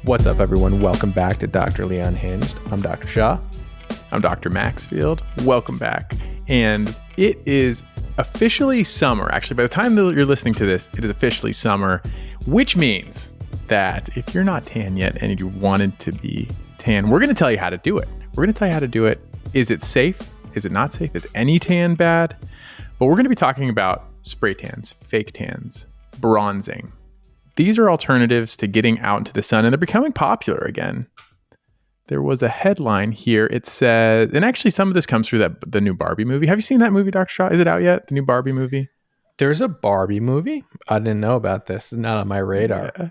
What's up, everyone? Welcome back to Dr. Lee Unhinged. I'm Dr. Shaw. I'm Dr. Maxfield. Welcome back. And it is officially summer. Actually, by the time that you're listening to this, it is officially summer, which means that if you're not tan yet and you wanted to be tan, we're going to tell you how to do it. We're going to tell you how to do it. Is it safe? Is it not safe? Is any tan bad? But we're going to be talking about spray tans, fake tans, bronzing. These are alternatives to getting out into the sun, and they're becoming popular again. There was a headline here. It says, and actually some of this comes through the new Barbie movie. Have you seen that movie, Dr. Shaw? Is it out yet? The new Barbie movie? There's a Barbie movie? I didn't know about this. It's not on my radar. Yeah.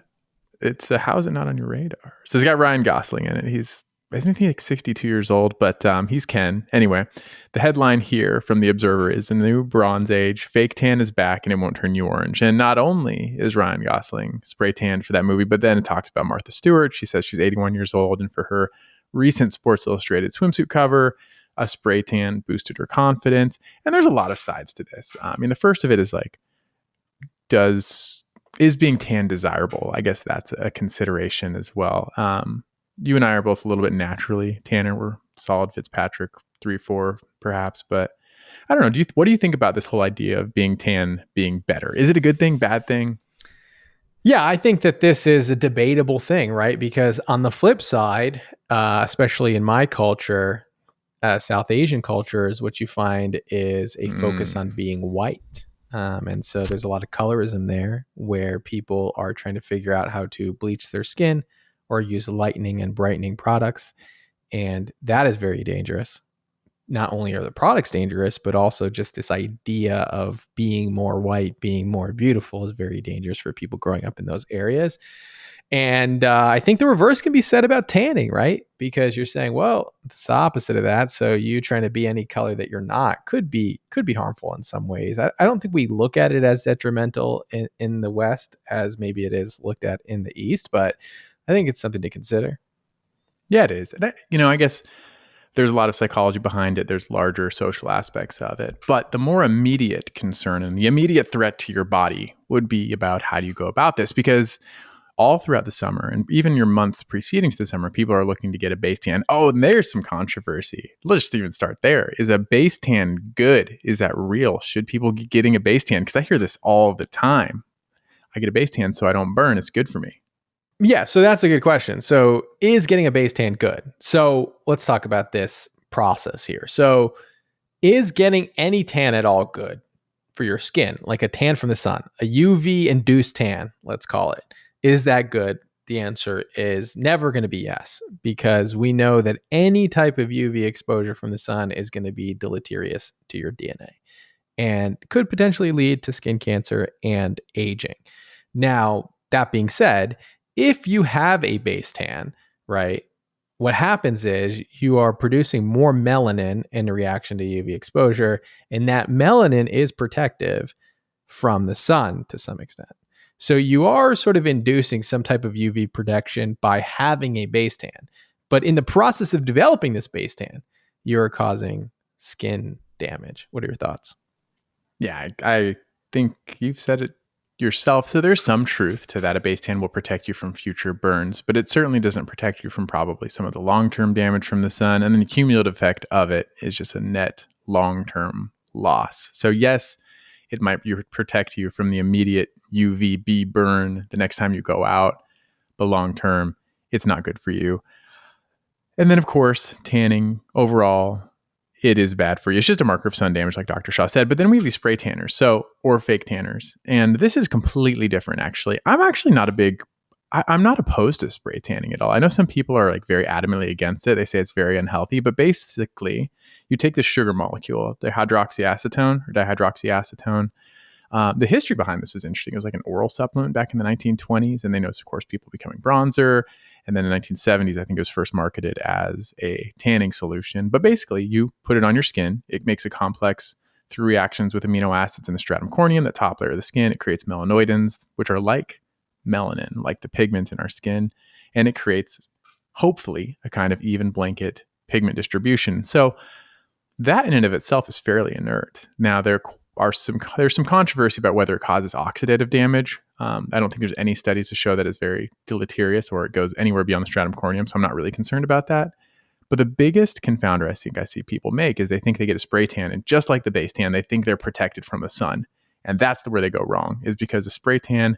It's how is it not on your radar? So it's got Ryan Gosling in it. Isn't he like 62 years old? But he's Ken. Anyway, the headline here from The Observer is, in the new Bronze Age, fake tan is back and it won't turn you orange. And not only is Ryan Gosling spray tanned for that movie, but then it talks about Martha Stewart. She says she's 81 years old, and for her recent Sports Illustrated swimsuit cover, a spray tan boosted her confidence. And there's a lot of sides to this. I mean, the first of it is like, is being tan desirable? I guess that's a consideration as well. You and I are both a little bit naturally tanner. We're solid Fitzpatrick 3-4 perhaps, but I don't know. What do you think about this whole idea of being tan being better? Is it a good thing, bad thing? Yeah, I think that this is a debatable thing, right? Because on the flip side, especially in my culture, South Asian cultures, what you find is a focus on being white. And so there's a lot of colorism there where people are trying to figure out how to bleach their skin or use lightening and brightening products. And that is very dangerous. Not only are the products dangerous, but also just this idea of being more white, being more beautiful is very dangerous for people growing up in those areas. And I think the reverse can be said about tanning, right? Because you're saying, well, it's the opposite of that. So you trying to be any color that you're not could be harmful in some ways. I don't think we look at it as detrimental in the West as maybe it is looked at in the East, but I think it's something to consider. Yeah, it is. And I guess there's a lot of psychology behind it. There's larger social aspects of it. But the more immediate concern and the immediate threat to your body would be about how do you go about this? Because all throughout the summer and even your months preceding to the summer, people are looking to get a base tan. Oh, and there's some controversy. Let's just even start there. Is a base tan good? Is that real? Should people be getting a base tan? Because I hear this all the time. I get a base tan so I don't burn. It's good for me. Yeah, so that's a good question. So is getting a base tan good? So let's talk about this process here. So is getting any tan at all good for your skin? Like a tan from the sun, a UV induced tan, let's call it. Is that good? The answer is never going to be yes, because we know that any type of UV exposure from the sun is going to be deleterious to your DNA and could potentially lead to skin cancer and aging. Now, that being said, if you have a base tan, right, what happens is you are producing more melanin in reaction to UV exposure, and that melanin is protective from the sun to some extent. So you are sort of inducing some type of UV protection by having a base tan. But in the process of developing this base tan, you're causing skin damage. What are your thoughts? Yeah, I think you've said it yourself. So there's some truth to that. A base tan will protect you from future burns, but it certainly doesn't protect you from probably some of the long-term damage from the sun. And then the cumulative effect of it is just a net long-term loss. So yes, it might protect you from the immediate UVB burn the next time you go out, but long-term, it's not good for you. And then of course, tanning overall, it is bad for you. It's just a marker of sun damage, like Dr. Shaw said. But then we have these spray tanners, or fake tanners. And this is completely different, actually. I'm actually I'm not opposed to spray tanning at all. I know some people are like very adamantly against it. They say it's very unhealthy. But basically, you take the sugar molecule, dihydroxyacetone. The history behind this is interesting. It was like an oral supplement back in the 1920s. And they noticed, of course, people becoming bronzer. And then in the 1970s, I think it was first marketed as a tanning solution. But basically, you put it on your skin. It makes a complex through reactions with amino acids in the stratum corneum, the top layer of the skin. It creates melanoidins, which are like melanin, like the pigment in our skin. And it creates, hopefully, a kind of even blanket pigment distribution. So that in and of itself is fairly inert. Now, there's some controversy about whether it causes oxidative damage. I don't think there's any studies to show that it's very deleterious or it goes anywhere beyond the stratum corneum. So I'm not really concerned about that. But the biggest confounder I think I see people make is they think they get a spray tan, and just like the base tan, they think they're protected from the sun. And that's where they go wrong, is because a spray tan,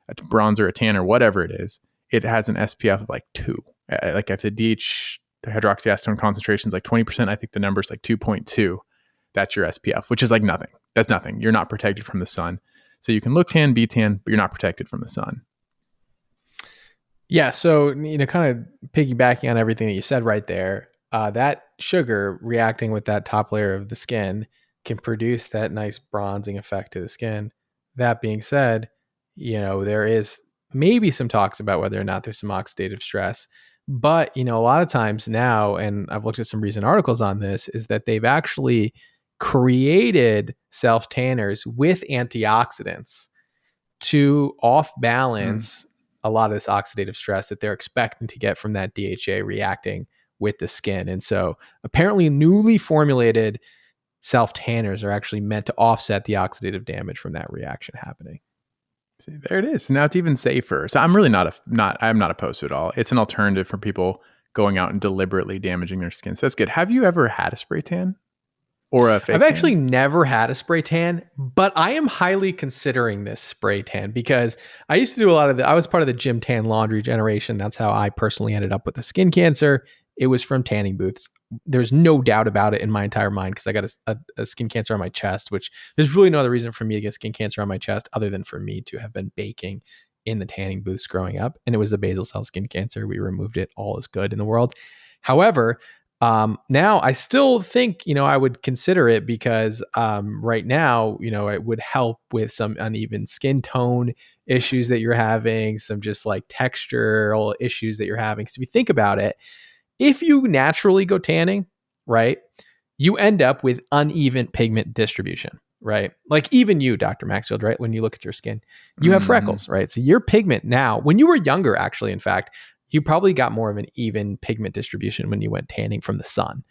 a bronzer, a tan, or whatever it is, it has an SPF of like 2. Like if the DH, the hydroxyacetone concentration is like 20%, I think the number is like 2.2. That's your SPF, which is like nothing. That's nothing. You're not protected from the sun. So you can look tan, be tan, but you're not protected from the sun. Yeah. So, kind of piggybacking on everything that you said right there, that sugar reacting with that top layer of the skin can produce that nice bronzing effect to the skin. That being said, there is maybe some talks about whether or not there's some oxidative stress. But, a lot of times now, and I've looked at some recent articles on this, is that they've actually created self tanners with antioxidants to off balance a lot of this oxidative stress that they're expecting to get from that DHA reacting with the skin. And so apparently newly formulated self tanners are actually meant to offset the oxidative damage from that reaction happening. See, there it is. Now it's even safer. So I'm really I'm not opposed to it at all. It's an alternative for people going out and deliberately damaging their skin. So that's good. Have you ever had a spray tan? Or a fake I've tan? actually never had a spray tan, but I am highly considering this spray tan because I used to do I was part of the gym tan laundry generation. That's how I personally ended up with the skin cancer. It was from tanning booths. There's no doubt about it in my entire mind because I got a skin cancer on my chest, which there's really no other reason for me to get skin cancer on my chest other than for me to have been baking in the tanning booths growing up. And it was a basal cell skin cancer. We removed it. All is good in the world. However, now I still think, I would consider it because right now, it would help with some uneven skin tone issues that you're having, some just like textural issues that you're having. So if you think about it, if you naturally go tanning, right, you end up with uneven pigment distribution, right? Like even you, Dr. Maxfield, right? When you look at your skin, you have freckles, right? So your pigment now, when you were younger, actually, in fact, you probably got more of an even pigment distribution when you went tanning from the sun.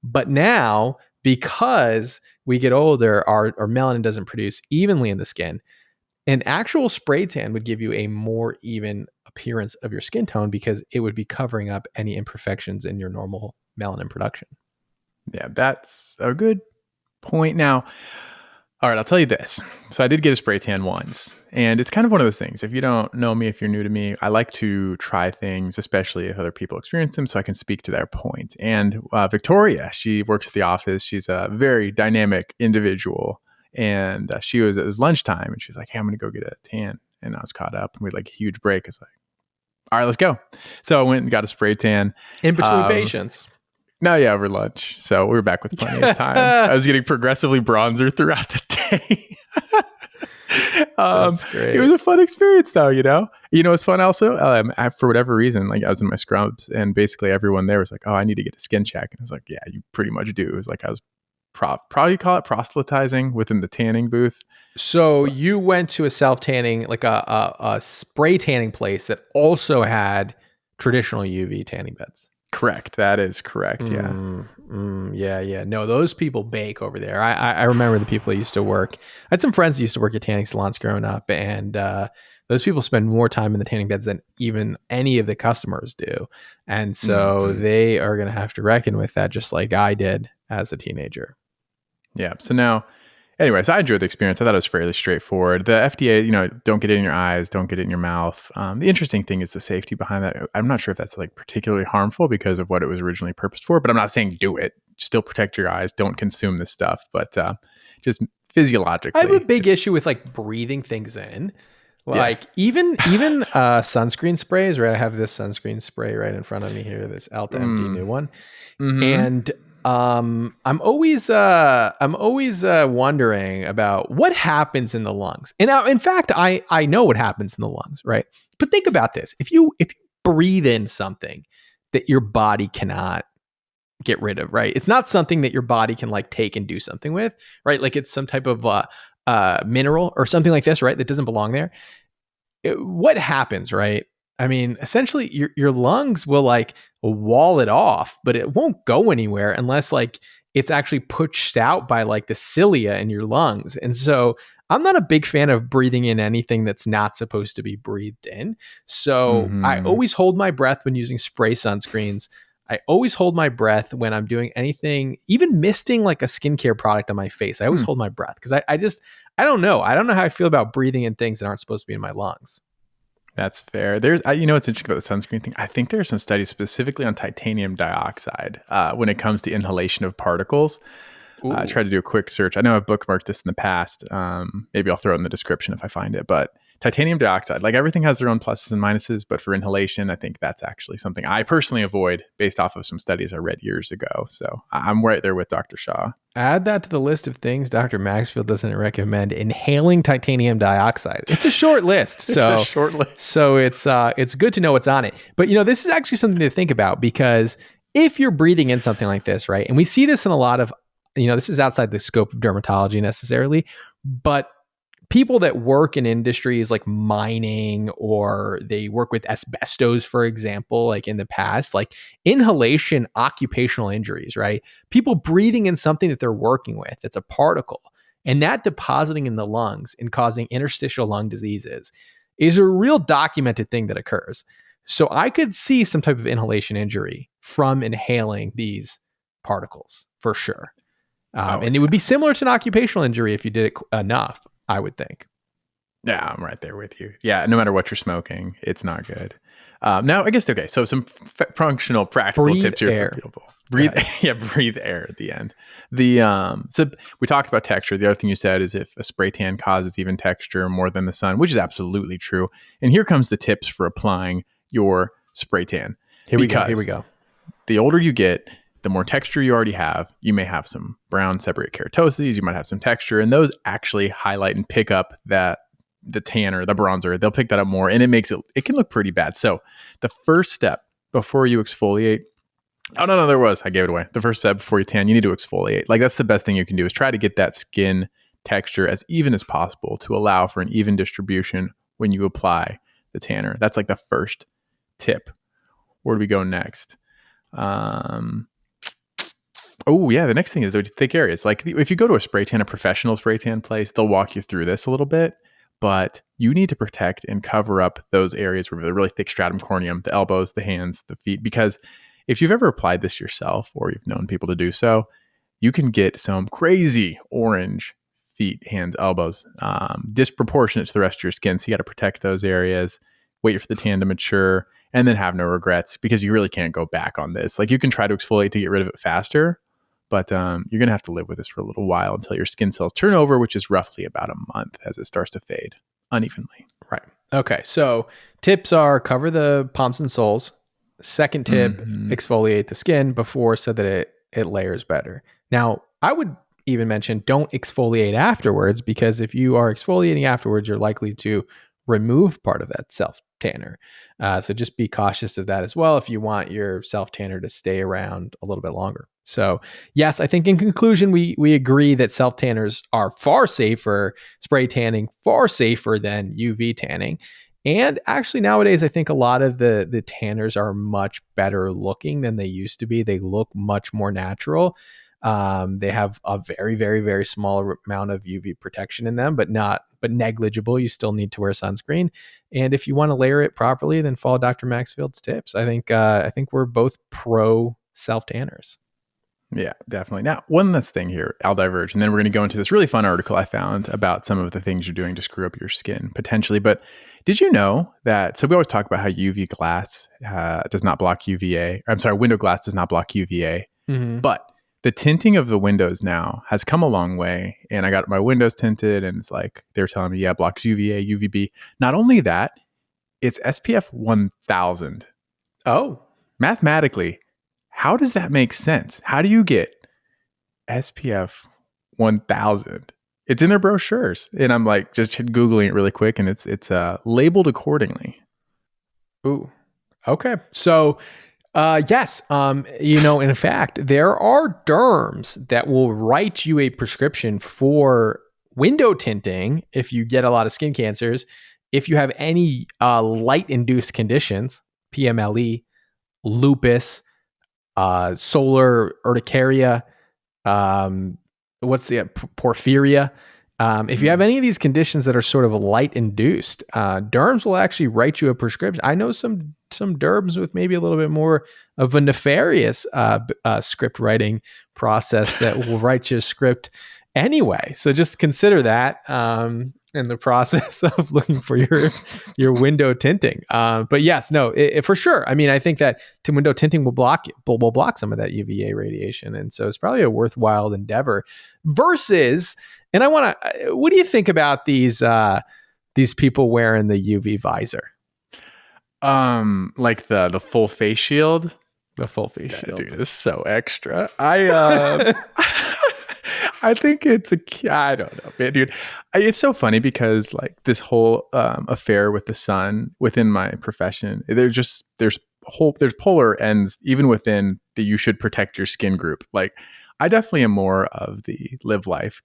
But now, because we get older, our melanin doesn't produce evenly in the skin. An actual spray tan would give you a more even appearance of your skin tone because it would be covering up any imperfections in your normal melanin production. Yeah, that's a good point. Now, all right, I'll tell you this. So I did get a spray tan once, and it's kind of one of those things. If you don't know me, if you're new to me, I like to try things, especially if other people experience them, so I can speak to their points. And Victoria, she works at the office. She's a very dynamic individual, and it was lunchtime, and she was like, "Hey, I'm going to go get a tan." And I was caught up, and we had like a huge break. It's like, all right, let's go. So I went and got a spray tan. In between patients. No, yeah, over lunch. So we were back with plenty of time. I was getting progressively bronzer throughout the day. That's great. It was a fun experience, though. It's fun also. For whatever reason, like I was in my scrubs, and basically everyone there was like, "Oh, I need to get a skin check," and I was like, "Yeah, you pretty much do." It was like I was probably call it proselytizing within the tanning booth. So you went to a self tanning, like a spray tanning place that also had traditional UV tanning beds. Correct. That is correct. Yeah. Yeah. No, those people bake over there. I remember the people that used to work. I had some friends that used to work at tanning salons growing up, and those people spend more time in the tanning beds than even any of the customers do. And so they are going to have to reckon with that, just like I did as a teenager. Yeah. So now, anyways, I enjoyed the experience. I thought it was fairly straightforward. The FDA, don't get it in your eyes, don't get it in your mouth. The interesting thing is the safety behind that. I'm not sure if that's like particularly harmful because of what it was originally purposed for, but I'm not saying do it. Still protect your eyes. Don't consume this stuff. But just physiologically. I have a big issue with like breathing things in. Like even sunscreen sprays, right? I have this sunscreen spray right in front of me here, this Alta MD new one. Mm-hmm. And I'm always wondering about what happens in the lungs. And now, in fact, I know what happens in the lungs, right? But think about this. If you breathe in something that your body cannot get rid of, right? It's not something that your body can like take and do something with, right? Like it's some type of mineral or something like this, right? That doesn't belong there. What happens, right? I mean, essentially your lungs will like wall it off, but it won't go anywhere unless like it's actually pushed out by like the cilia in your lungs. And so I'm not a big fan of breathing in anything that's not supposed to be breathed in. So I Mm-hmm. always hold my breath when using spray sunscreens. I always hold my breath when I'm doing anything, even misting like a skincare product on my face. I always hold my breath because I don't know. I don't know how I feel about breathing in things that aren't supposed to be in my lungs. That's fair. You know what's interesting about the sunscreen thing? I think there are some studies specifically on titanium dioxide when it comes to inhalation of particles. I tried to do a quick search. I know I've bookmarked this in the past. Maybe I'll throw it in the description if I find it. But titanium dioxide, like everything has their own pluses and minuses. But for inhalation, I think that's actually something I personally avoid based off of some studies I read years ago. So I'm right there with Dr. Shaw. Add that to the list of things Dr. Maxfield doesn't recommend: inhaling titanium dioxide. It's a short list. It's a short list. So it's good to know what's on it. But this is actually something to think about, because if you're breathing in something like this, right? And we see this in a lot of, this is outside the scope of dermatology necessarily, but people that work in industries like mining, or they work with asbestos, for example, like in the past, like inhalation, occupational injuries, right? People breathing in something that they're working with, it's a particle, and that depositing in the lungs and causing interstitial lung diseases is a real documented thing that occurs. So I could see some type of inhalation injury from inhaling these particles for sure. It would be similar to an occupational injury if you did it enough, I would think. Yeah, I'm right there with you. Yeah, no matter what you're smoking, it's not good. Now, I guess, okay, so some functional, practical tips here for people. Breathe air at the end. So we talked about texture. The other thing you said is if a spray tan causes even texture more than the sun, which is absolutely true. And here comes the tips for applying your spray tan. Here we go. The older you get, the more texture you already have. You may have some brown seborrheic keratoses. You might have some texture, and those actually highlight and pick up the tan or the bronzer. They'll pick that up more, and it can look pretty bad. So the first step before you exfoliate, I gave it away. The first step before you tan, you need to exfoliate. Like, that's the best thing you can do, is try to get that skin texture as even as possible to allow for an even distribution when you apply the tanner. That's like the first tip. Where do we go next? The next thing is the thick areas. Like, if you go to a professional spray tan place, they'll walk you through this a little bit, but you need to protect and cover up those areas where the really thick stratum corneum, the elbows, the hands, the feet, because if you've ever applied this yourself, or you've known people to do so, you can get some crazy orange feet, hands, elbows, disproportionate to the rest of your skin. So you got to protect those areas, wait for the tan to mature, and then have no regrets, because you really can't go back on this. Like, you can try to exfoliate to get rid of it faster, but you're going to have to live with this for a little while until your skin cells turn over, which is roughly about a month as it starts to fade unevenly. Right. Okay. So tips are: cover the palms and soles. Second tip, exfoliate the skin before, so that it layers better. Now, I would even mention, don't exfoliate afterwards, because if you are exfoliating afterwards, you're likely to remove part of that self tanner. So just be cautious of that as well if you want your self tanner to stay around a little bit longer. So yes, I think in conclusion, we agree that self tanners are far safer, spray tanning far safer than UV tanning. And actually nowadays, I think a lot of the tanners are much better looking than they used to be. They look much more natural. They have a very, very, very small amount of UV protection in them, but negligible. You still need to wear sunscreen. And if you want to layer it properly, then follow Dr. Maxfield's tips. I think we're both pro self tanners. Yeah, definitely. Now, one last thing here, I'll diverge, and then we're going to go into this really fun article I found about some of the things you're doing to screw up your skin potentially. But did you know that, so we always talk about how UV glass does not block UVA. Window glass does not block UVA. Mm-hmm. But the tinting of the windows now has come a long way. And I got my windows tinted, and it's like, they're telling me, yeah, it blocks UVA, UVB. Not only that, it's SPF 1000. Oh. Mathematically, how does that make sense? How do you get SPF 1000? It's in their brochures. And I'm like, just Googling it really quick, and it's labeled accordingly. Ooh. Okay. So, yes. In fact, there are derms that will write you a prescription for window tinting if you get a lot of skin cancers. If you have any light-induced conditions, PMLE, lupus, solar urticaria, What's the porphyria? If you have any of these conditions that are sort of light induced, derms will actually write you a prescription. I know some derms with maybe a little bit more of a nefarious script writing process that will write you a script anyway. So just consider that in the process of looking for your window tinting. But yes, no, for sure. I mean, I think that window tinting will block some of that UVA radiation, and so it's probably a worthwhile endeavor. Versus, and what do you think about these people wearing the UV visor? Like the full face shield. The full face shield. Dude, this is so extra. I think I don't know, man, dude. It's so funny because like this whole affair with the sun within my profession, there's polar ends even within the you should protect your skin group. Like I definitely am more of the live life.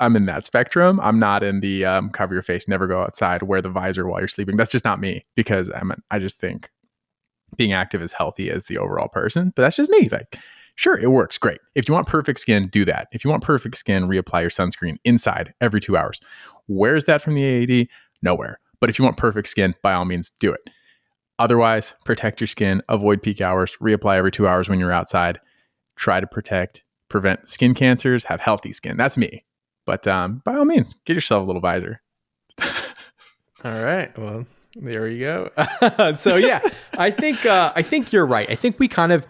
I'm in that spectrum. I'm not in the cover your face, never go outside, wear the visor while you're sleeping. That's just not me because I just think being active is healthy as the overall person. But that's just me. Like, sure, it works great. If you want perfect skin, do that. If you want perfect skin, reapply your sunscreen inside every 2 hours. Where's that from the AAD? Nowhere. But if you want perfect skin, by all means, do it. Otherwise, protect your skin, avoid peak hours, reapply every 2 hours when you're outside. Try to prevent skin cancers, have healthy skin. That's me. But by all means, get yourself a little visor. All right. Well, there you go. So yeah, I think you're right. I think we kind of,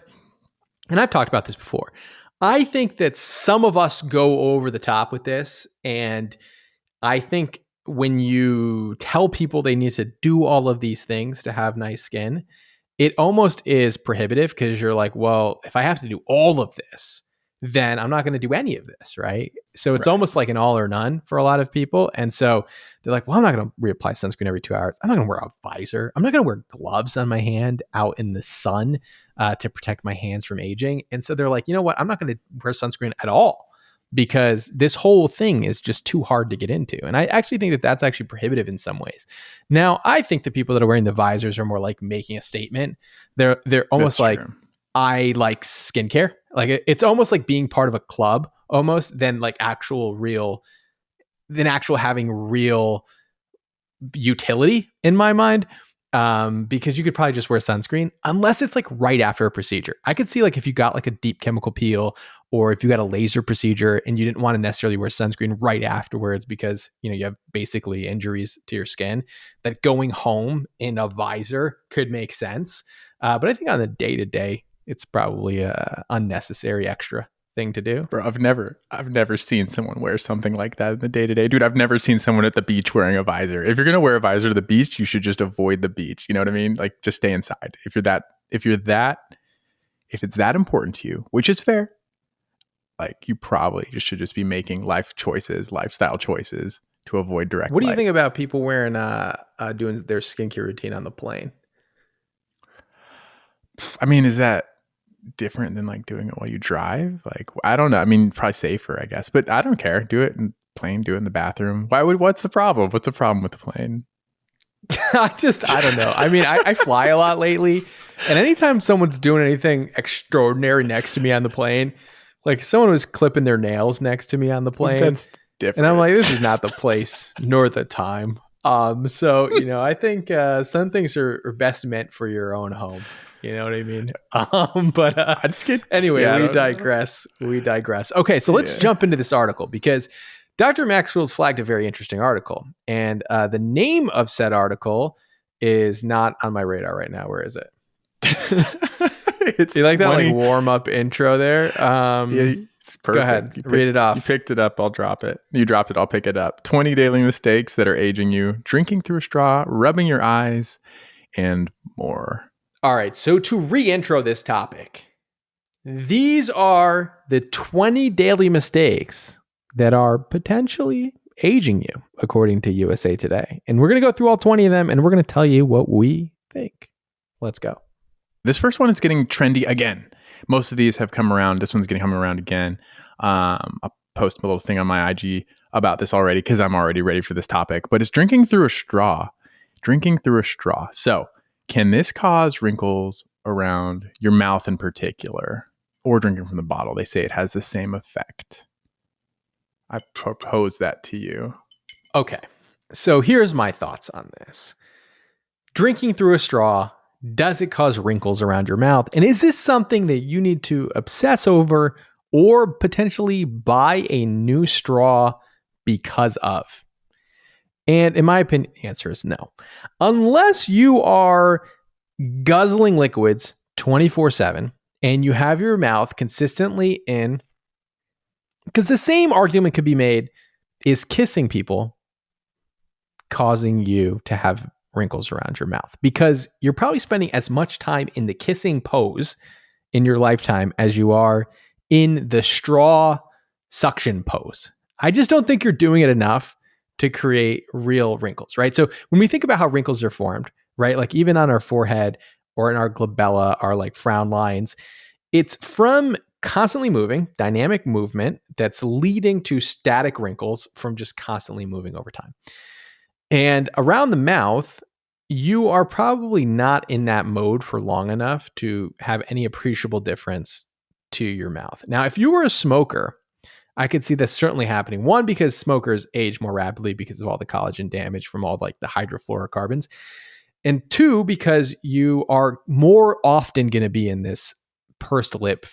and I've talked about this before. I think that some of us go over the top with this, and I think when you tell people they need to do all of these things to have nice skin, it almost is prohibitive because you're like, well, if I have to do all of this, then I'm not going to do any of this, right? So it's almost like an all or none for a lot of people. And so they're like, well, I'm not going to reapply sunscreen every 2 hours. I'm not going to wear a visor. I'm not going to wear gloves on my hand out in the sun to protect my hands from aging. And so they're like, you know what? I'm not going to wear sunscreen at all because this whole thing is just too hard to get into. And I actually think that that's actually prohibitive in some ways. Now, I think the people that are wearing the visors are more like making a statement. They're almost That's like, true. I like skincare. Like it's almost like being part of a club almost than actual having real utility in my mind. Because you could probably just wear sunscreen unless it's like right after a procedure. I could see like if you got like a deep chemical peel or if you got a laser procedure and you didn't want to necessarily wear sunscreen right afterwards because, you know, you have basically injuries to your skin, that going home in a visor could make sense. But I think on the day-to-day, it's probably a unnecessary extra thing to do. Bro, I've never seen someone wear something like that in the day-to-day. Dude, I've never seen someone at the beach wearing a visor. If you're going to wear a visor to the beach, you should just avoid the beach. You know what I mean? Like just stay inside. If it's that important to you, which is fair, like you probably should just be making lifestyle choices to avoid direct What do you light. think about people wearing doing their skincare routine on the plane? I mean, is that different than like doing it while you drive? Like, I don't know. I mean, probably safer, I guess, but I don't care. Do it in plane, do it in the bathroom. What's the problem? What's the problem with the plane? I don't know. I mean, I fly a lot lately, and anytime someone's doing anything extraordinary next to me on the plane, like someone was clipping their nails next to me on the plane, That's different. and I'm like, this is not the place nor the time. So, you know, I think some things are best meant for your own home. You know what I mean? Anyway, we digress. We digress. Okay, so let's jump into this article because Dr. Maxfield flagged a very interesting article. And the name of said article is not on my radar right now. Where is it? You like that like warm-up intro there? It's perfect. Go ahead. Read it off. You picked it up. I'll drop it. You dropped it. I'll pick it up. 20 daily mistakes that are aging you. Drinking through a straw, rubbing your eyes, and more. All right, so to re-intro this topic, these are the 20 daily mistakes that are potentially aging you, according to USA Today. And we're going to go through all 20 of them, and we're going to tell you what we think. Let's go. This first one is getting trendy again. Most of these have come around. This one's going to come around again. I'll post a little thing on my IG about this already because I'm already ready for this topic. But it's drinking through a straw. Drinking through a straw. So, can this cause wrinkles around your mouth in particular? or drinking from the bottle. They say it has the same effect. I propose that to you. Okay. So here's my thoughts on this. Drinking through a straw, does it cause wrinkles around your mouth? And is this something that you need to obsess over or potentially buy a new straw because of? And in my opinion, the answer is no. Unless you are guzzling liquids 24/7 and you have your mouth consistently in, because the same argument could be made, is kissing people causing you to have wrinkles around your mouth? Because you're probably spending as much time in the kissing pose in your lifetime as you are in the straw suction pose. I just don't think you're doing it enough to create real wrinkles, right? So when we think about how wrinkles are formed, right? Like even on our forehead or in our glabella, our like frown lines, it's from constantly moving, dynamic movement that's leading to static wrinkles from just constantly moving over time. And around the mouth, you are probably not in that mode for long enough to have any appreciable difference to your mouth. Now, if you were a smoker, I could see this certainly happening. One, because smokers age more rapidly because of all the collagen damage from all like the hydrofluorocarbons. And two, because you are more often going to be in this pursed lip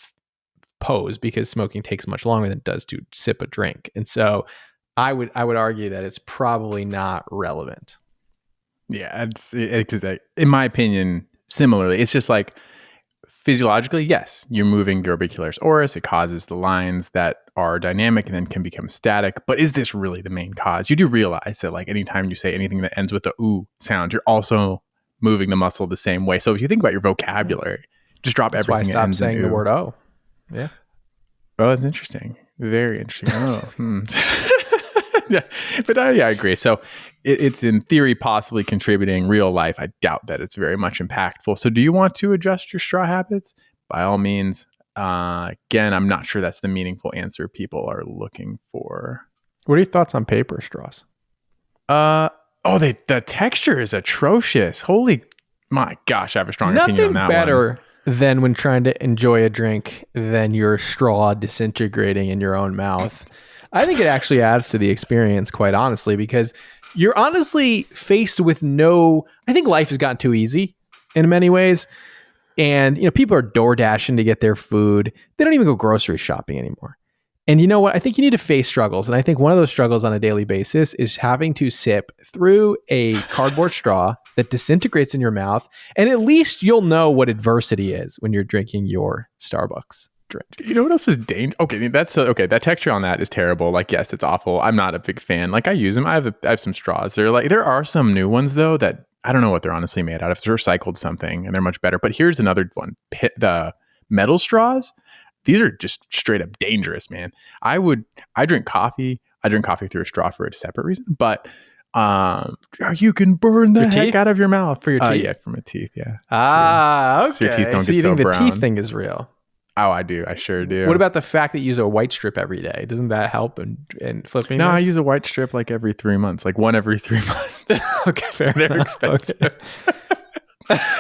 pose because smoking takes much longer than it does to sip a drink. And so I would argue that it's probably not relevant. Yeah, it's in my opinion, similarly. It's just like physiologically, yes, you're moving your orbicularis oris. It causes the lines that are dynamic and then can become static. But is this really the main cause? You do realize that like anytime you say anything that ends with the ooh sound, you're also moving the muscle the same way. So if you think about your vocabulary, just drop That's everything. Why I stopped saying the word "oh." Yeah. Oh, that's interesting. Very interesting. Oh, yeah, but I agree. So it's in theory possibly contributing. Real life, I doubt that it's very much impactful. So do you want to adjust your straw habits? By all means. Again, I'm not sure that's the meaningful answer people are looking for. What are your thoughts on paper straws? The texture is atrocious. Holy, my gosh, I have a strong opinion on that one. Nothing better than when trying to enjoy a drink than your straw disintegrating in your own mouth. I think it actually adds to the experience, quite honestly, because you're honestly faced with I think life has gotten too easy in many ways. And, people are door dashing to get their food. They don't even go grocery shopping anymore. And you know what? I think you need to face struggles. And I think one of those struggles on a daily basis is having to sip through a cardboard straw that disintegrates in your mouth. And at least you'll know what adversity is when you're drinking your Starbucks drink. You know what else is dangerous? Okay, that texture on that is terrible. Like, yes, it's awful. I'm not a big fan. Like, I use them. I have some straws. There are some new ones though that I don't know what they're honestly made out of. It's recycled something and they're much better. But here's another one. The metal straws. These are just straight up dangerous, man. I drink coffee. I drink coffee through a straw for a separate reason. But you can burn the heck out of your mouth. For your teeth? Yeah, from my teeth, yeah. Okay. So your teeth don't get so brown. The teeth thing is real. Oh, I do. I sure do. What about the fact that you use a white strip every day? Doesn't that help in flipping? No, this? I use a white strip like every 3 months, like one every 3 months. Okay, fair. They're expensive. Okay.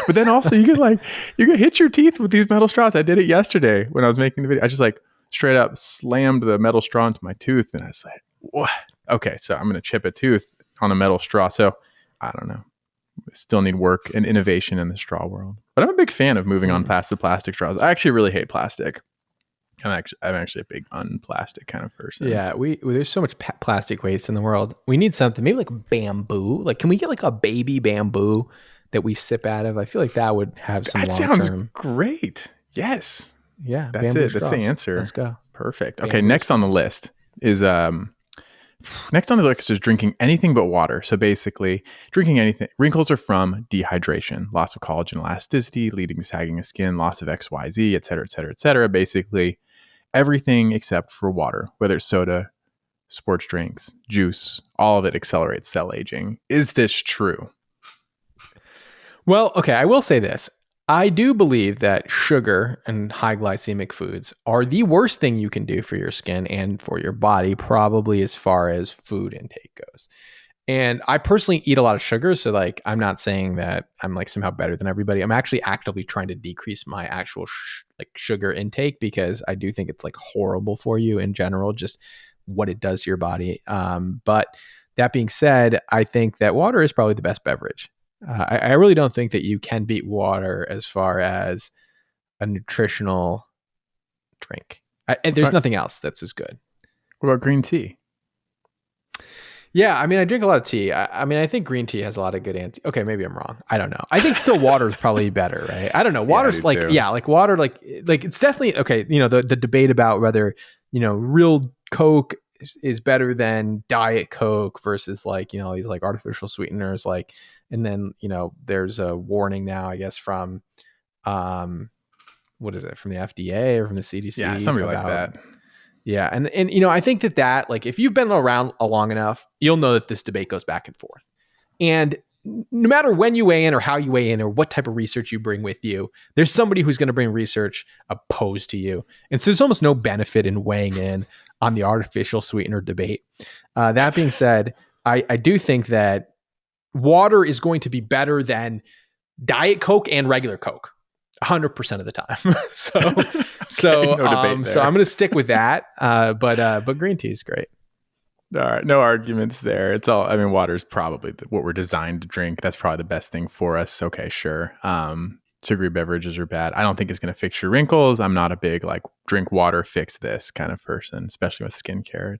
But then also you can hit your teeth with these metal straws. I did it yesterday when I was making the video. I just like straight up slammed the metal straw into my tooth and I was like, what? Okay, so I'm going to chip a tooth on a metal straw. So I don't know. Still need work and innovation in the straw world. But I'm a big fan of moving on past the plastic straws. I actually really hate plastic. I'm actually a big unplastic kind of person. Yeah, there's so much plastic waste in the world. We need something maybe like bamboo. Like, can we get like a baby bamboo that we sip out of? I feel like that would have some. That sounds great. Yes. Yeah, that's it. Straws. That's the answer. Let's go. Perfect. Okay, next on the list is drinking anything but water. So basically, drinking anything. Wrinkles are from dehydration, loss of collagen elasticity, leading to sagging of skin, loss of XYZ, et cetera, et cetera, et cetera. Basically, everything except for water, whether it's soda, sports drinks, juice, all of it accelerates cell aging. Is this true? Well, okay, I will say this. I do believe that sugar and high glycemic foods are the worst thing you can do for your skin and for your body, probably as far as food intake goes. And I personally eat a lot of sugar. So like, I'm not saying that I'm like somehow better than everybody. I'm actually actively trying to decrease my actual like sugar intake, because I do think it's like horrible for you in general, just what it does to your body. But that being said, I think that water is probably the best beverage. I really don't think that you can beat water as far as a nutritional drink. And there's What nothing else that's as good. about green tea? Yeah, I mean, I drink a lot of tea. I mean, I think green tea has a lot of good anti. Okay, maybe I'm wrong. I don't know. I think still water is probably better, right? I don't know. Yeah, I do Water's like, too. yeah, like water, like it's definitely okay. You know, the debate about whether real Coke is better than Diet Coke versus like these like artificial sweeteners, like, and then there's a warning now, I guess, from what is it, from the FDA or from the Yeah, CDC somebody like about. that. Yeah, and I think that like if you've been around long enough, you'll know that this debate goes back and forth. And no matter when you weigh in or how you weigh in or what type of research you bring with you, there's somebody who's going to bring research opposed to you. And so there's almost no benefit in weighing in on the artificial sweetener debate. That being said, I do think that water is going to be better than Diet Coke and regular Coke 100% of the time. so Okay, so no debate so there. I'm going to stick with that. But green tea is great. All right, no arguments there. It's all. I mean, water's probably what we're designed to drink. That's probably the best thing for us. Okay, sure. Sugary beverages are bad. I don't think it's going to fix your wrinkles. I'm not a big like drink water, fix this kind of person, especially with skincare.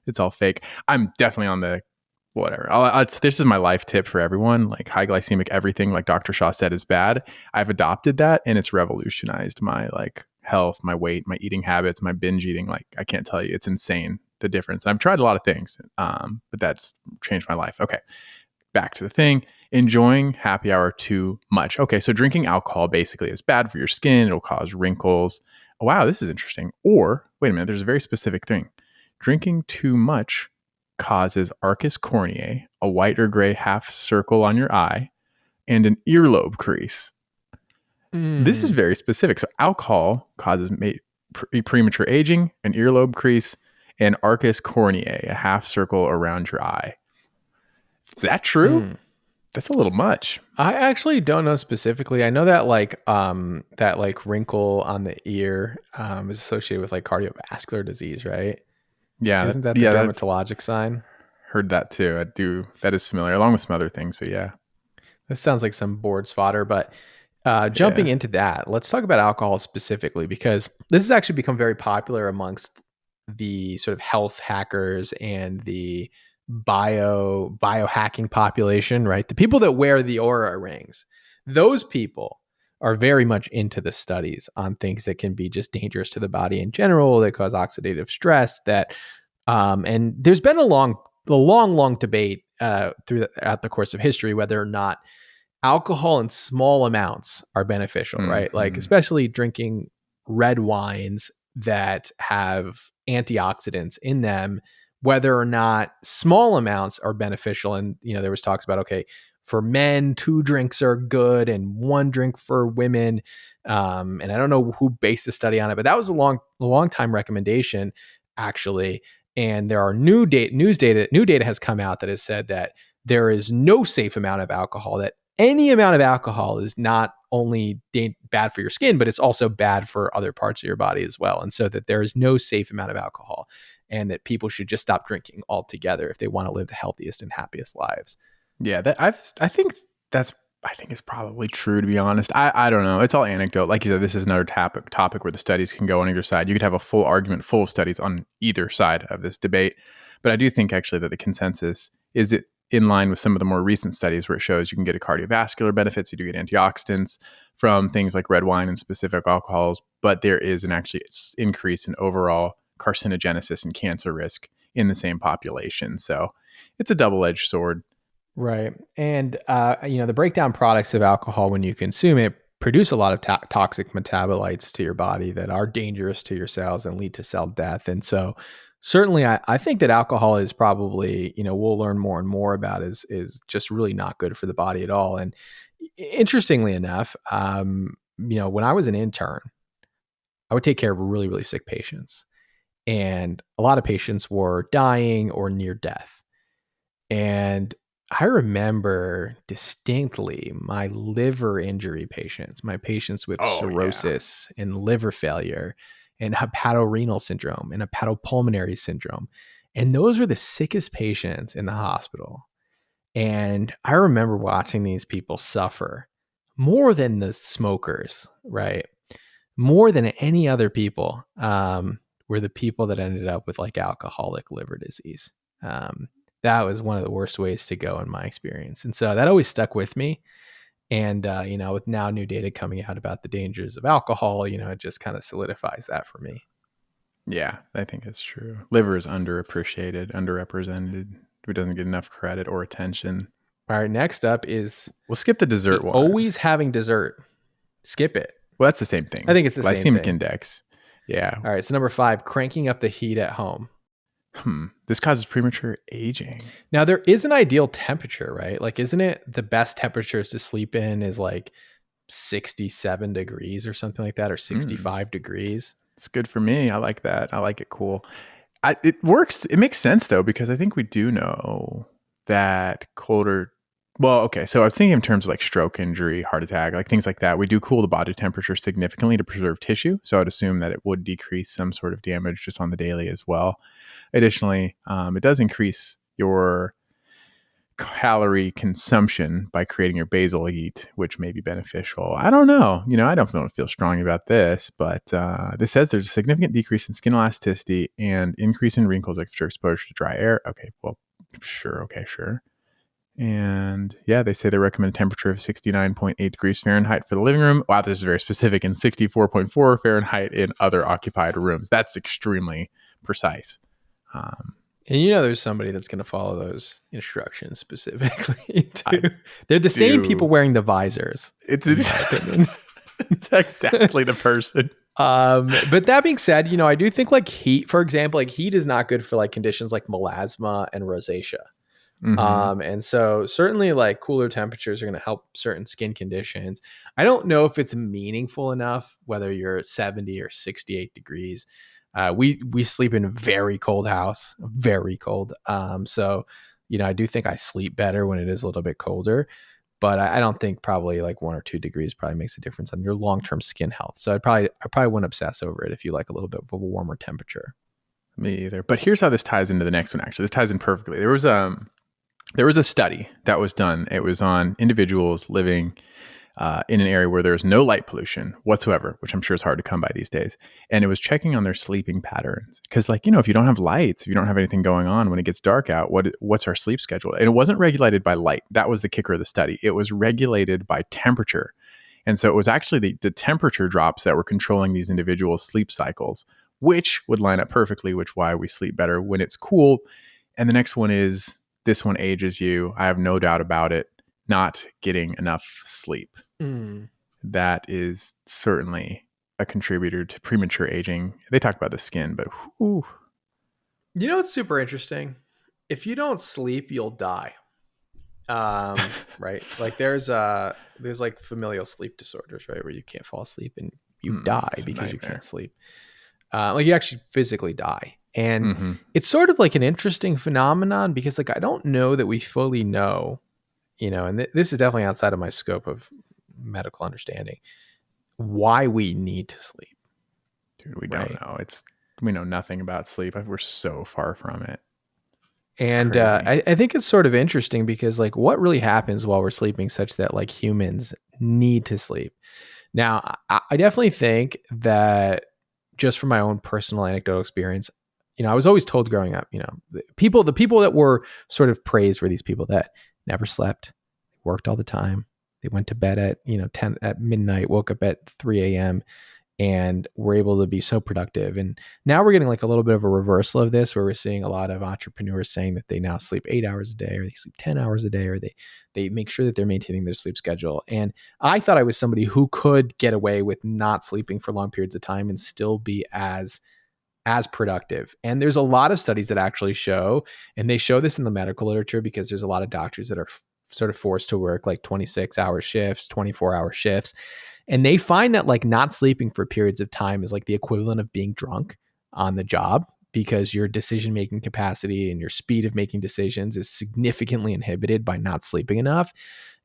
It's all fake. I'm definitely on the whatever. This is my life tip for everyone. Like high glycemic everything, like Dr. Shaw said, is bad. I've adopted that, and it's revolutionized my like health, my weight, my eating habits, my binge eating. Like I can't tell you, it's insane the difference. I've tried a lot of things, but that's changed my life. Okay, back to the thing. Enjoying happy hour too much. Okay, so drinking alcohol basically is bad for your skin. It'll cause wrinkles. Oh, wow, this is interesting. Or wait a minute, there's a very specific thing. Drinking too much causes arcus corneae, a white or gray half circle on your eye, and an earlobe crease. This is very specific. So alcohol causes premature aging, an earlobe crease, and arcus corneae, a half circle around your eye. Is that true? That's a little much. I actually don't know specifically. I know that that like wrinkle on the ear is associated with like cardiovascular disease, right? Yeah, Isn't that the I've dermatologic sign? heard that too. I do. That is familiar, along with some other things. But yeah, This sounds like some board fodder, but jumping yeah. into that, let's talk about alcohol specifically, because this has actually become very popular amongst the sort of health hackers and the biohacking population, right? The people that wear the Aura rings, those people are very much into the studies on things that can be just dangerous to the body in general, that cause oxidative stress, that and there's been a long debate throughout the course of history whether or not alcohol in small amounts are beneficial, right? Like Mhm. especially drinking red wines that have antioxidants in them, whether or not small amounts are beneficial. And there was talks about, okay, for men 2 drinks are good and 1 drink for women. And I don't know who based the study on it, but that was a long time recommendation actually. And there are new data has come out that has said that there is no safe amount of alcohol, that any amount of alcohol is not only bad for your skin, but it's also bad for other parts of your body as well. And so that there is no safe amount of alcohol, and that people should just stop drinking altogether if they want to live the healthiest and happiest lives. Yeah, I think it's probably true, to be honest. I don't know. It's all anecdote. Like you said, this is another topic where the studies can go on either side. You could have a full argument, full of studies on either side of this debate. But I do think actually that the consensus is it in line with some of the more recent studies where it shows you can get a cardiovascular benefits, you do get antioxidants from things like red wine and specific alcohols, but there is an actually increase in overall carcinogenesis and cancer risk in the same population. So it's a double-edged sword. Right. And, the breakdown products of alcohol, when you consume it, produce a lot of toxic metabolites to your body that are dangerous to your cells and lead to cell death. And so certainly I think that alcohol is probably, we'll learn more and more about is just really not good for the body at all. And interestingly enough, when I was an intern, I would take care of really, really sick patients. And a lot of patients were dying or near death. And I remember distinctly my liver injury patients, my patients with Oh yeah. cirrhosis and liver failure and hepatorenal syndrome and hepatopulmonary syndrome. And those were the sickest patients in the hospital. And I remember watching these people suffer more than the smokers, right? More than any other people, were the people that ended up with like alcoholic liver disease. Um, that was one of the worst ways to go in my experience. And so that always stuck with me. And, with now new data coming out about the dangers of alcohol, it just kind of solidifies that for me. Yeah, I think it's true. Liver is underappreciated, underrepresented. It doesn't get enough credit or attention. All right. Next up is We'll skip the dessert one. always having dessert. Skip it. Well, that's the same I thing. think it's the same Glycemic thing. index. Yeah. All right. So number 5, cranking up the heat at home. This causes premature aging. Now there is an ideal temperature, right? Like, isn't it the best temperatures to sleep in is like 67 degrees or something like that, or 65 degrees? It's good for me. I like that. I like it cool. It works. It makes sense though, because I think we do know that colder. Well, okay. So I was thinking in terms of like stroke injury, heart attack, like things like that. We do cool the body temperature significantly to preserve tissue. So I'd assume that it would decrease some sort of damage just on the daily as well. Additionally, it does increase your calorie consumption by creating your basal heat, which may be beneficial. I don't know. I don't feel strong about this, but this says there's a significant decrease in skin elasticity and increase in wrinkles after exposure to dry air. Okay, well, sure. Okay, sure. And yeah, they say they recommend a temperature of 69.8 degrees Fahrenheit for the living room. Wow, this is very specific. And 64.4 Fahrenheit in other occupied rooms. That's extremely precise. And there's somebody that's going to follow those instructions specifically too. They're the same people wearing the visors. It's exactly the person. But that being said, I do think like heat, for example, like heat is not good for like conditions like melasma and rosacea. And so certainly like cooler temperatures are going to help certain skin conditions. I don't know if it's meaningful enough, whether you're 70 or 68 degrees. We sleep in a very cold house, very cold. So, I do think I sleep better when it is a little bit colder, but I don't think probably like 1 or 2 degrees probably makes a difference on your long-term skin health. So I probably wouldn't obsess over it if you like a little bit of a warmer temperature. Me either. But here's how this ties into the next one. Actually, this ties in perfectly. There was a study that was done. It was on individuals living in an area where there's no light pollution whatsoever, which I'm sure is hard to come by these days. And it was checking on their sleeping patterns. Because if you don't have lights, if you don't have anything going on when it gets dark out, what's our sleep schedule? And it wasn't regulated by light. That was the kicker of the study. It was regulated by temperature. And so it was actually the temperature drops that were controlling these individuals' sleep cycles, which would line up perfectly, which why we sleep better when it's cool. And the next one is, this one ages you. I have no doubt about it. Not getting enough sleep. That is certainly a contributor to premature aging. They talk about the skin, but whew. It's super interesting. If you don't sleep, you'll die. Right? Like there's like familial sleep disorders, right? Where you can't fall asleep and you die because you can't sleep. Like you actually physically die. And it's sort of like an interesting phenomenon because like I don't know that we fully know, and this is definitely outside of my scope of medical understanding, why we need to sleep. Dude, we don't know. We know nothing about sleep. We're so far from it. And I think it's sort of interesting because like what really happens while we're sleeping such that like humans need to sleep. Now, I definitely think that just from my own personal anecdotal experience, I was always told growing up, the people that were sort of praised were these people that never slept, worked all the time. They went to bed at, 10 at midnight, woke up at 3 a.m. and were able to be so productive. And now we're getting like a little bit of a reversal of this where we're seeing a lot of entrepreneurs saying that they now sleep 8 hours a day or they sleep 10 hours a day or they make sure that they're maintaining their sleep schedule. And I thought I was somebody who could get away with not sleeping for long periods of time and still be as productive. And there's a lot of studies that actually show, and they show this in the medical literature because there's a lot of doctors that are sort of forced to work like 26-hour shifts, 24-hour shifts. And they find that like not sleeping for periods of time is like the equivalent of being drunk on the job because your decision-making capacity and your speed of making decisions is significantly inhibited by not sleeping enough.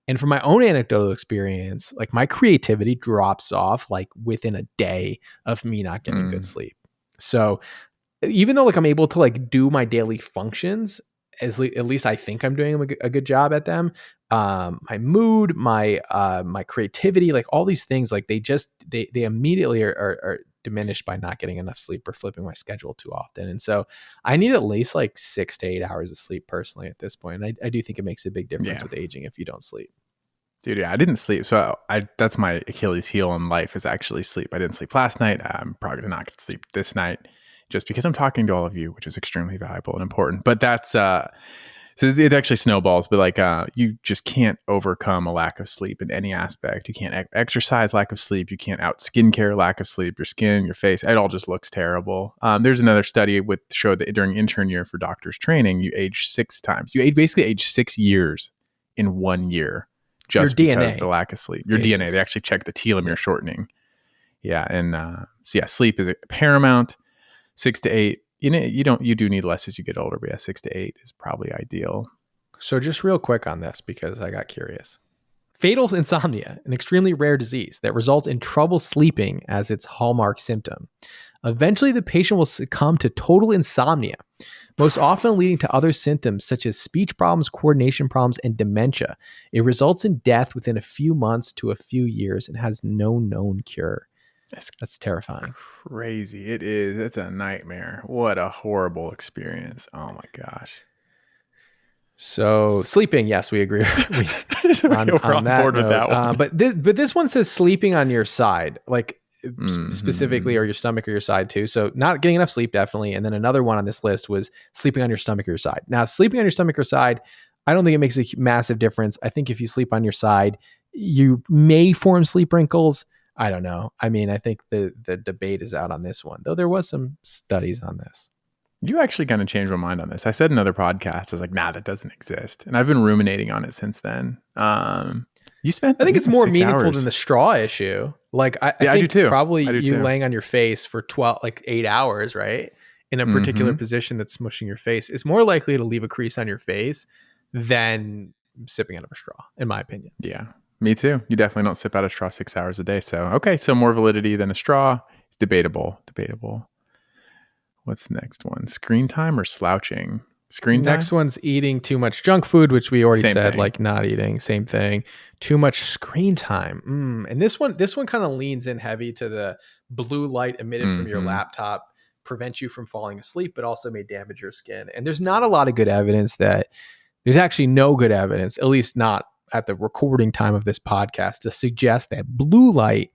And from my own anecdotal experience, like my creativity drops off like within a day of me not getting good sleep. So even though like I'm able to like do my daily functions, at least I think I'm doing a good job at them. My mood, my creativity, like all these things, like they immediately are diminished by not getting enough sleep or flipping my schedule too often. And so I need at least like 6 to 8 hours of sleep personally at this point. And I do think it makes a big difference with aging if you don't sleep. Dude, yeah, I didn't sleep. So that's my Achilles heel in life is actually sleep. I didn't sleep last night. I'm probably not going to sleep this night just because I'm talking to all of you, which is extremely valuable and important. But that's, so it actually snowballs, but like you just can't overcome a lack of sleep in any aspect. You can't exercise lack of sleep. You can't out skincare lack of sleep. Your skin, your face, it all just looks terrible. There's another study showed that during intern year for doctors training, you age 6 times. You basically age 6 years in 1 year. Just your because DNA. The lack of sleep. Your DNA, they actually check the telomere shortening. Yeah. And so yeah, sleep is paramount. 6 to 8. You do need less as you get older, but yeah, 6 to 8 is probably ideal. So just real quick on this, because I got curious. Fatal insomnia, an extremely rare disease that results in trouble sleeping as its hallmark symptom. Eventually, the patient will succumb to total insomnia, most often leading to other symptoms such as speech problems, coordination problems, and dementia. It results in death within a few months to a few years and has no known cure. That's terrifying. Crazy. It is. It's a nightmare. What a horrible experience. Oh my gosh. So sleeping, yes, we agree. We're on board with that one. But this one says sleeping on your side, like specifically, or your stomach or your side too. So not getting enough sleep, definitely. And then another one on this list was sleeping on your stomach or your side. Now, sleeping on your stomach or side, I don't think it makes a massive difference. I think if you sleep on your side, you may form sleep wrinkles. I don't know. I mean, I think the debate is out on this one, though there was some studies on this. You actually kind of changed my mind on this. I said in another podcast, I was like, nah, that doesn't exist. And I've been ruminating on it since then. I think it's more meaningful than the straw issue. Like I think I do too. Probably laying on your face for 8 hours, right? In a particular position that's smushing your face is more likely to leave a crease on your face than sipping out of a straw, in my opinion. Yeah, me too. You definitely don't sip out a straw 6 hours a day. So, okay. So more validity than a straw. It's debatable. What's the next one? Screen time or slouching? Screen time? Next one's eating too much junk food, which we already said, like not eating. Same thing. Too much screen time. And this one kind of leans in heavy to the blue light emitted from your laptop prevents you from falling asleep, but also may damage your skin. And there's not a lot of good evidence there's actually no good evidence, at least not at the recording time of this podcast, to suggest that blue light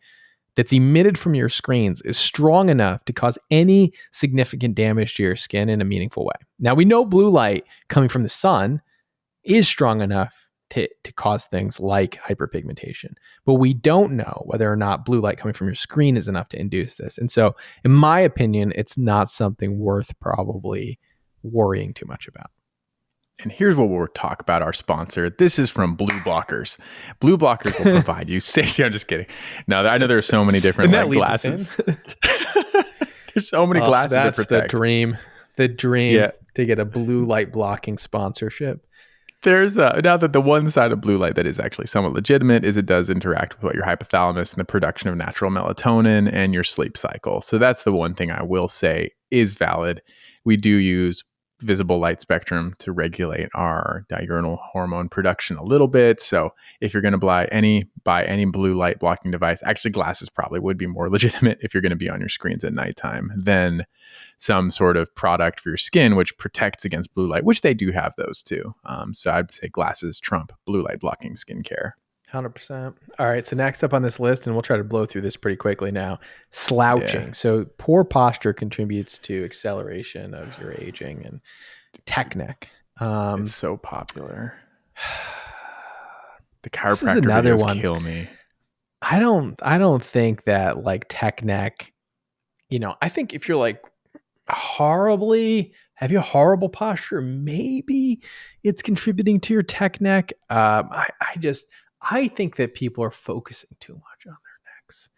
that's emitted from your screens is strong enough to cause any significant damage to your skin in a meaningful way. Now, we know blue light coming from the sun is strong enough to cause things like hyperpigmentation, but we don't know whether or not blue light coming from your screen is enough to induce this. And so, in my opinion, it's not something worth probably worrying too much about. And here's what we'll talk about our sponsor. This is from Blue Blockers. Blue Blockers will provide you safety. I'm just kidding. No, I know there are so many different glasses. There's so many glasses. That's the dream. The dream to get a blue light blocking sponsorship. There's now that the one side of blue light that is actually somewhat legitimate is it does interact with your hypothalamus and the production of natural melatonin and your sleep cycle. So that's the one thing I will say is valid. We do use visible light spectrum to regulate our diurnal hormone production a little bit. So if you're going to buy any blue light blocking device, actually glasses probably would be more legitimate if you're going to be on your screens at nighttime than some sort of product for your skin, which protects against blue light, which they do have those too. So I'd say glasses trump blue light blocking skincare. 100%. All right. So next up on this list, and we'll try to blow through this pretty quickly now, slouching. Yeah. So poor posture contributes to acceleration of your aging, and tech neck. It's so popular. The chiropractor videos kill me. I don't think that like tech neck, I think if you're like have you a horrible posture, maybe it's contributing to your tech neck. I think that people are focusing too much on their necks.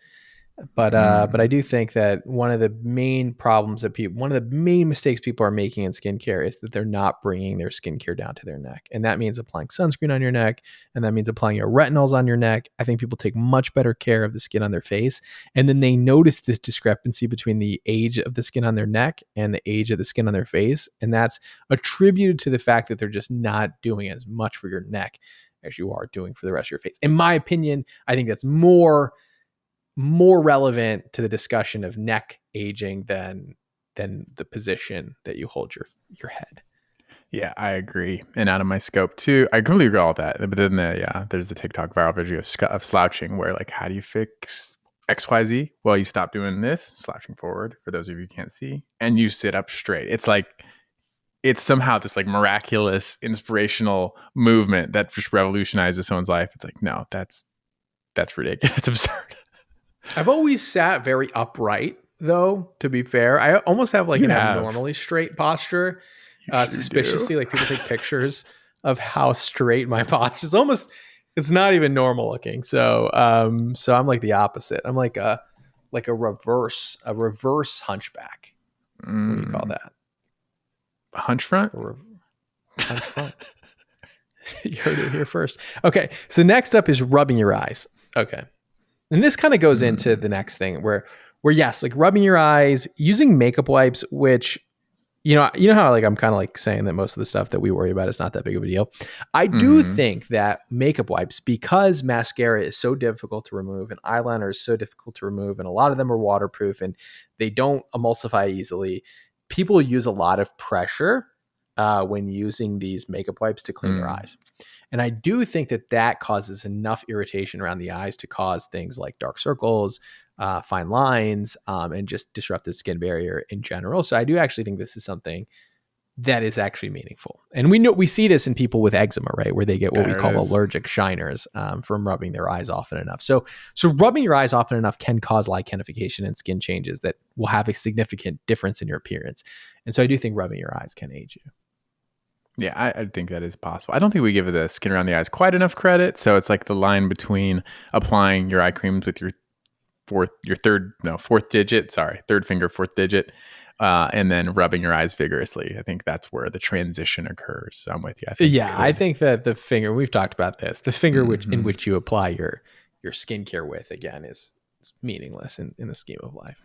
But I do think that one of the main problems that one of the main mistakes people are making in skincare is that they're not bringing their skincare down to their neck. And that means applying sunscreen on your neck. And that means applying your retinols on your neck. I think people take much better care of the skin on their face. And then they notice this discrepancy between the age of the skin on their neck and the age of the skin on their face. And that's attributed to the fact that they're just not doing as much for your neck as you are doing for the rest of your face. In my opinion, I think that's more relevant to the discussion of neck aging than the position that you hold your head. Yeah, I agree. And out of my scope too, I completely agree with all that. But then there's the TikTok viral video of slouching where like, how do you fix XYZ? Well, you stop doing this, slouching forward, for those of you who can't see, and you sit up straight. It's like, it's somehow this like miraculous, inspirational movement that just revolutionizes someone's life. It's like, no, that's ridiculous. It's absurd. I've always sat very upright, though, to be fair. I almost have like abnormally straight posture. Suspiciously, like people take pictures of how straight my posture is. It's not even normal looking. So I'm like the opposite. I'm like a reverse hunchback. What do you call that? A hunch front? Hunch front. You heard it here first. Okay. So next up is rubbing your eyes. Okay. And this kind of goes into the next thing where yes, like rubbing your eyes, using makeup wipes, which, you know how like I'm kind of like saying that most of the stuff that we worry about is not that big of a deal. I do think that makeup wipes, because mascara is so difficult to remove and eyeliner is so difficult to remove, and a lot of them are waterproof and they don't emulsify easily, people use a lot of pressure when using these makeup wipes to clean their eyes. And I do think that causes enough irritation around the eyes to cause things like dark circles, fine lines, and just disrupt the skin barrier in general. So I do actually think this is something that is actually meaningful. And we see this in people with eczema, right? Where they get what we call allergic shiners from rubbing their eyes often enough. So rubbing your eyes often enough can cause lichenification and skin changes that will have a significant difference in your appearance. And so I do think rubbing your eyes can aid you. Yeah, I think that is possible. I don't think we give the skin around the eyes quite enough credit. So it's like the line between applying your eye creams with your third finger, fourth digit, and then rubbing your eyes vigorously. I think that's where the transition occurs. So I'm with you. I think that the finger, we've talked about this, the finger in which you apply your skincare with, again, is meaningless in the scheme of life.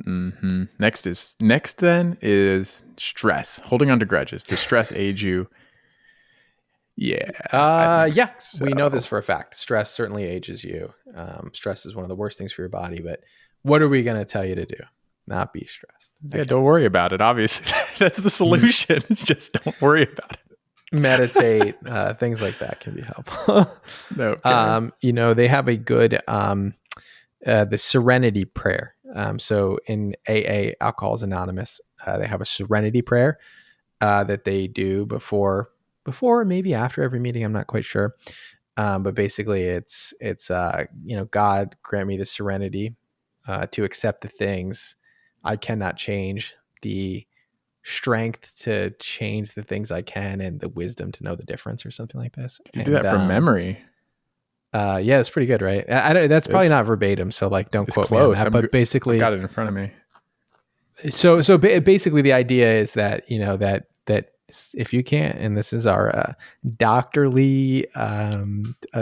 Next then is stress. Holding on to grudges. Does stress age you? Yeah. So. We know this for a fact. Stress certainly ages you. Stress is one of the worst things for your body, but what are we going to tell you to do? Not be stressed. Don't worry about it. Obviously, that's the solution. It's just don't worry about it. Meditate, things like that can be helpful. They have a good, the Serenity Prayer. So in AA, Alcoholics Anonymous, they have a Serenity Prayer that they do before, maybe after every meeting. I'm not quite sure. But basically it's God grant me the serenity to accept the things I cannot change, the strength to change the things I can, and the wisdom to know the difference, or something like this. You do that from memory. Yeah, it's pretty good, right? That's probably not verbatim, so like don't quote me on that. But basically, I've got it in front of me. So basically, the idea is that that if you can't, and this is our doctorly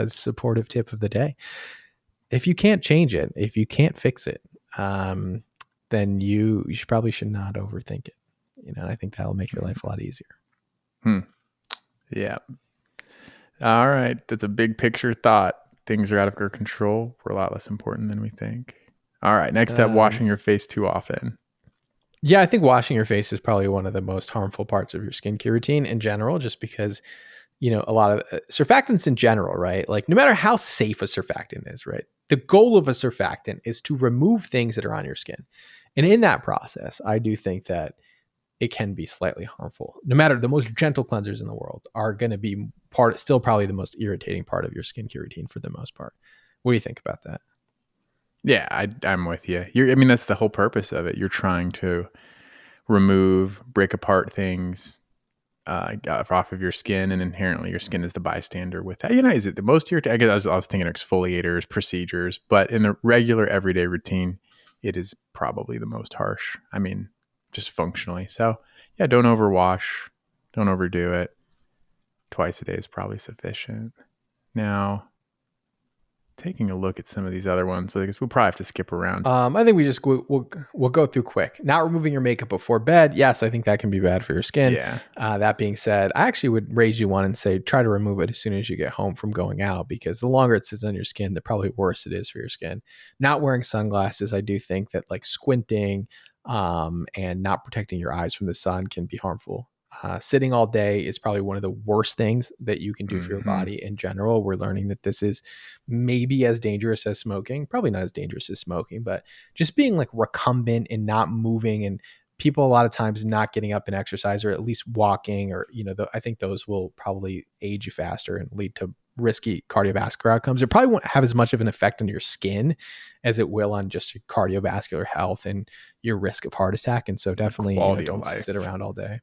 supportive tip of the day, if you can't change it, if you can't fix it, then you should not overthink it. And I think that'll make your life a lot easier. Yeah. All right. That's a big picture thought. Things are out of our control. We're a lot less important than we think. All right. Next up, washing your face too often. Yeah, I think washing your face is probably one of the most harmful parts of your skincare routine in general, just because, a lot of surfactants in general, right? Like no matter how safe a surfactant is, right? The goal of a surfactant is to remove things that are on your skin. And in that process, I do think that it can be slightly harmful. No matter the most gentle cleansers in the world are going to be still probably the most irritating part of your skincare routine for the most part. What do you think about that? Yeah, I'm with you. That's the whole purpose of it. You're trying to break apart things off of your skin, and inherently your skin is the bystander with that. Is it the most irritating? I guess I was thinking exfoliators, procedures, but in the regular everyday routine, it is probably the most harsh. I mean, just functionally. So yeah, don't overwash, don't overdo it. Twice a day is probably sufficient. Now, taking a look at some of these other ones, I guess we'll probably have to skip around. I think we'll go through quick. Not removing your makeup before bed. Yes, I think that can be bad for your skin. Yeah. That being said, I actually would raise you one and say try to remove it as soon as you get home from going out, because the longer it sits on your skin, the probably worse it is for your skin. Not wearing sunglasses, I do think that like squinting and not protecting your eyes from the sun can be harmful. Sitting all day is probably one of the worst things that you can do for your body in general. We're learning that this is maybe as dangerous as smoking, probably not as dangerous as smoking, but just being like recumbent and not moving, and people a lot of times not getting up and exercise or at least walking, or, I think those will probably age you faster and lead to risky cardiovascular outcomes. It probably won't have as much of an effect on your skin as it will on just your cardiovascular health and your risk of heart attack. And so definitely don't sit around all day.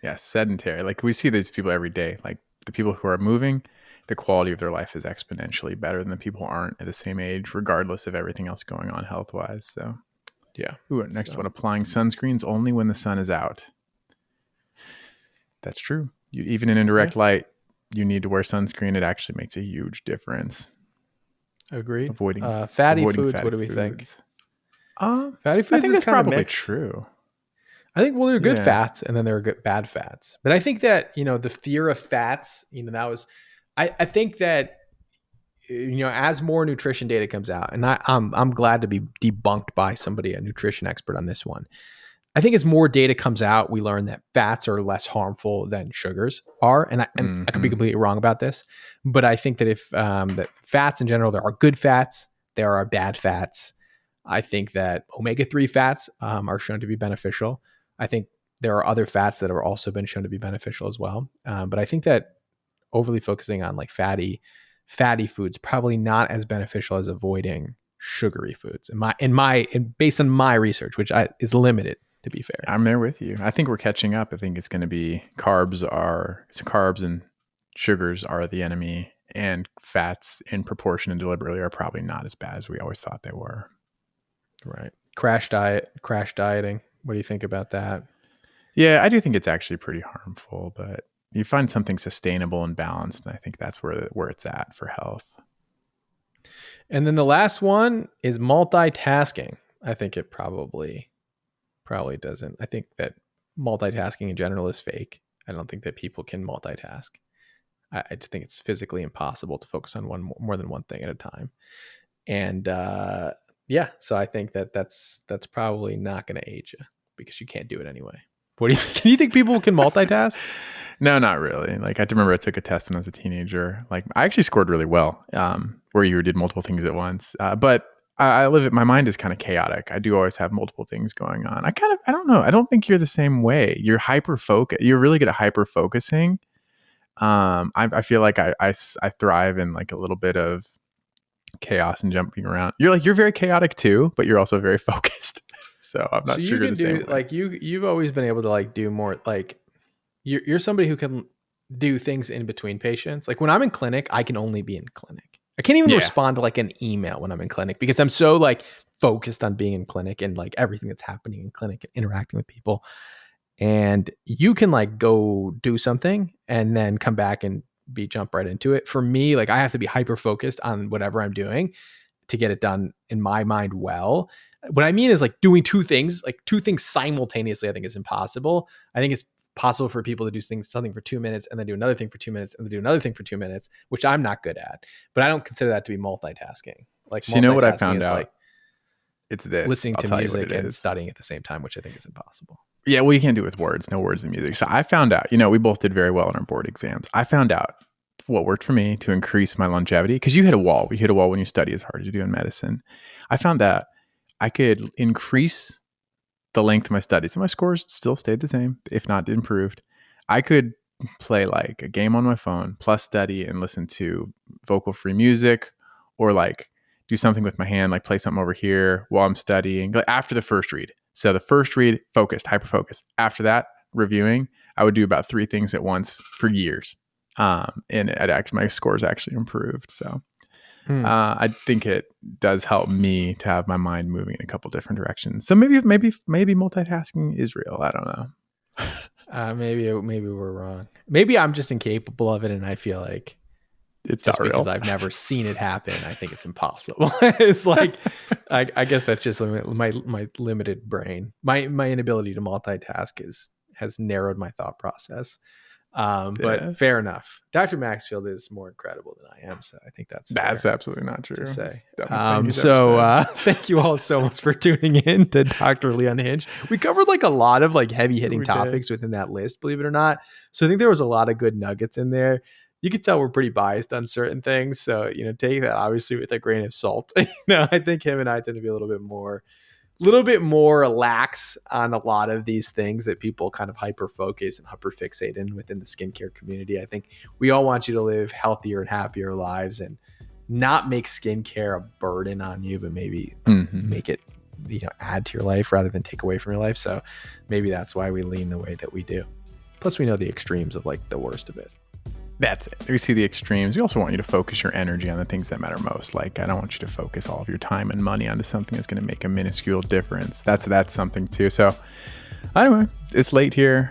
Yeah, sedentary. Like we see these people every day. Like the people who are moving, the quality of their life is exponentially better than the people who aren't at the same age, regardless of everything else going on health-wise. So, yeah. Next one, applying sunscreens only when the sun is out. That's true. Even in indirect light, you need to wear sunscreen. It actually makes a huge difference. Agreed. Avoiding fatty foods. What do we think? Fatty foods. I think is that's probably mixed. True. I think, well, there are good fats and then there are good bad fats. But I think that, the fear of fats, that was, I think that, as more nutrition data comes out, and I'm glad to be debunked by somebody, a nutrition expert on this one. I think as more data comes out, we learn that fats are less harmful than sugars are. And I could be completely wrong about this, but I think that if that fats in general, there are good fats, there are bad fats. I think that omega-3 fats are shown to be beneficial. I think there are other fats that have also been shown to be beneficial as well. But I think that overly focusing on like fatty foods probably not as beneficial as avoiding sugary foods. And based on my research, which is limited, to be fair. I'm there with you. I think we're catching up. I think it's going to be carbs and sugars are the enemy, and fats in proportion and deliberately are probably not as bad as we always thought they were. Right. Crash dieting. What do you think about that? Yeah, I do think it's actually pretty harmful, but you find something sustainable and balanced, and I think that's where it's at for health. And then the last one is multitasking. I think it probably doesn't. I think that multitasking in general is fake. I don't think that people can multitask. I just think it's physically impossible to focus on more than one thing at a time. And so I think that's probably not going to age you, because you can't do it anyway. Can you think people can multitask? No, not really. Like I remember I took a test when I was a teenager. Like I actually scored really well, where you did multiple things at once. But my mind is kind of chaotic. I do always have multiple things going on. I don't know. I don't think you're the same way. You're you're really good at hyper focusing. I feel like I thrive in like a little bit of chaos and jumping around. You're very chaotic too, but you're also very focused. So I'm not sure you're the same way. Like you've always been able to like do more, like you're somebody who can do things in between patients. Like when I'm in clinic, I can only be in clinic. I can't even respond to like an email when I'm in clinic, because I'm so like focused on being in clinic and like everything that's happening in clinic and interacting with people. And you can like go do something and then come back and jump right into it. For me, like I have to be hyper focused on whatever I'm doing to get it done in my mind well. What I mean is like doing two things simultaneously, I think is impossible. I think it's possible for people to do something for 2 minutes and then do another thing for 2 minutes and then do another thing for 2 minutes, which I'm not good at. But I don't consider that to be multitasking. Like, so you know what I found out? Like it's this. Listening to music and studying at the same time, which I think is impossible. Yeah, well, you can't do it with words. No words in music. So I found out, we both did very well in our board exams. I found out what worked for me to increase my longevity, because you hit a wall. We hit a wall when you study as hard as you do in medicine. I found that I could increase the length of my studies, and my scores still stayed the same, if not improved. I could play like a game on my phone plus study and listen to vocal free music, or like do something with my hand, like play something over here while I'm studying, like after the first read. So the first read, focused, hyper focused. After that, reviewing, I would do about 3 things at once for years. And my scores actually improved. So I think it does help me to have my mind moving in a couple different directions. So maybe multitasking is real. I don't know. Maybe we're wrong. Maybe I'm just incapable of it, and I feel like it's just not real because I've never seen it happen. I think it's impossible. It's like I guess that's just my limited brain. My inability to multitask has narrowed my thought process. But fair enough. Dr. Maxfield is more incredible than I am, so I think that's absolutely not true to say. So Thank you all so much for tuning in to Dr. Lee Unhinged. We covered like a lot of like heavy hitting topics within that list, believe it or not. So I think there was a lot of good nuggets in there. You could tell we're pretty biased on certain things, so take that obviously with a grain of salt. I think him and I tend to be a little bit more lax on a lot of these things that people kind of hyper focus and hyper fixate in within the skincare community. I think we all want you to live healthier and happier lives and not make skincare a burden on you, but maybe make it, add to your life rather than take away from your life. So maybe that's why we lean the way that we do. Plus we know the extremes of like the worst of it. That's it. We see the extremes. We also want you to focus your energy on the things that matter most. Like, I don't want you to focus all of your time and money onto something that's going to make a minuscule difference. That's something too. So anyway, it's late here.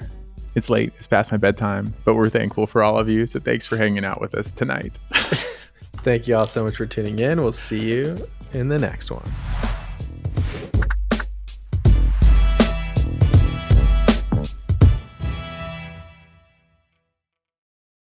It's late. It's past my bedtime, but we're thankful for all of you. So thanks for hanging out with us tonight. Thank you all so much for tuning in. We'll see you in the next one.